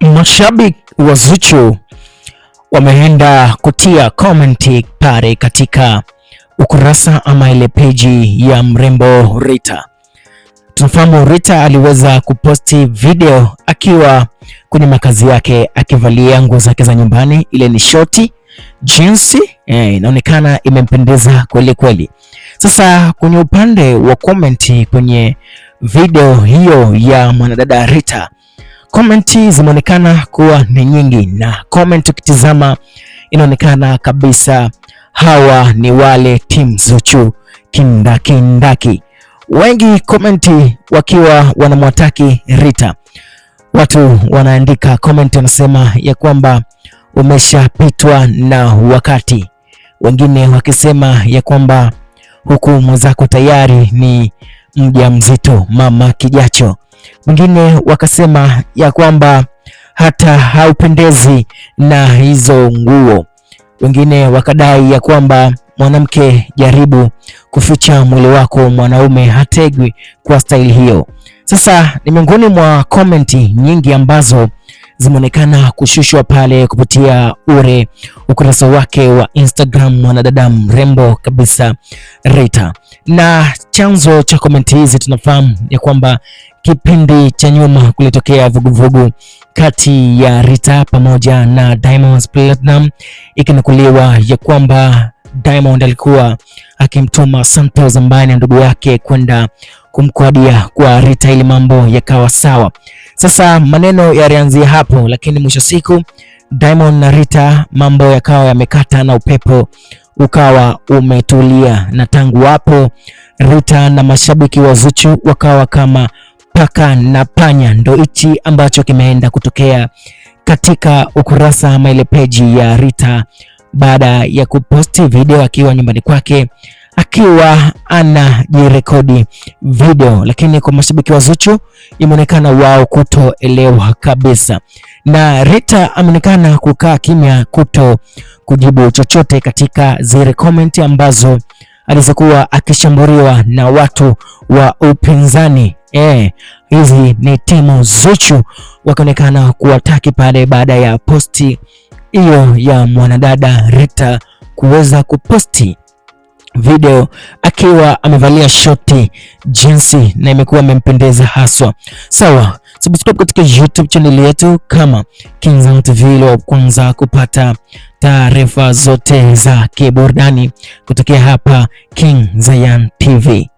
Mashabiki wa Zuchu wameenda kutia komenti pale katika ukurasa ama ile peji ya mrembo Rita. Tunafahamu Rita aliweza kuposti video akiwa kwenye makazi yake akivalia nguo zake za nyumbani, ile ni shoti jeans, inaonekana imempendeza kweli kweli. Sasa kwenye upande wa komenti kwenye video hiyo ya mwanadada Rita, komenti zimeonekana kuwa ni nyingi, na komenti ukitizama inaonekana kabisa hawa ni wale team Zuchu kindakindaki. Wengi komenti wakiwa wanamwataki Rita. Watu wanaandika komenti wanasema ya kwamba umeshapitwa na wakati, wengine wakisema ya kwamba huku mwenzako tayari ni mjamzito, mama kijacho. Wengine wakasema ya kwamba hata haupendezi na hizo nguo. Wengine wakadai ya kwamba mwanamke, jaribu kuficha mwili wako, mwanaume hategwi kwa staili hiyo. Sasa ni miongoni mwa komenti nyingi ambazo zimeonekana kushushwa pale kupitia ukurasa wake wa Instagram mwanadada mrembo kabisa Rita. Na chanzo cha komenti hizi tunafahamu ya kwamba kipindi cha nyuma kulitokea vuguvugu kati ya Rita pamoja na Diamond Platnumz, ikinukuliwa ya kwamba Diamond alikuwa akimtuma Santos ambaye ni ndugu yake kwenda kumkwadia kwa Rita ili mambo yakawa sawa. Sasa maneno yalianzia hapo, lakini mwisho siku Diamond na Rita mambo yakawa yamekata na upepo ukawa umetulia, na tangu hapo Rita na mashabiki wa Zuchu wakawa kama paka na panya. Ndo hichi ambacho kimeenda kutokea katika ukurasa ama ile peji ya Rita baada ya kuposti video akiwa nyumbani kwake akiwa anajirekodi video, lakini kwa mashabiki wa Zuchu imeonekana wao kutoelewa kabisa, na Rita ameonekana kukaa kimya, kuto kujibu chochote katika zile comment ambazo alizokuwa akishambuliwa na watu wa upinzani. Hizi ni timu Zuchu wakaonekana kuwataki pale baada ya posti hiyo ya mwanadada Rita kuweza kuposti video akiwa amevalia shoti jinsi na imekuwa imempendeza haswa. Sawa, subscribe katika YouTube channel yetu kama King Zion TV ili kwanza kupata taarifa zote za kiburudani kutokea hapa King Zion TV.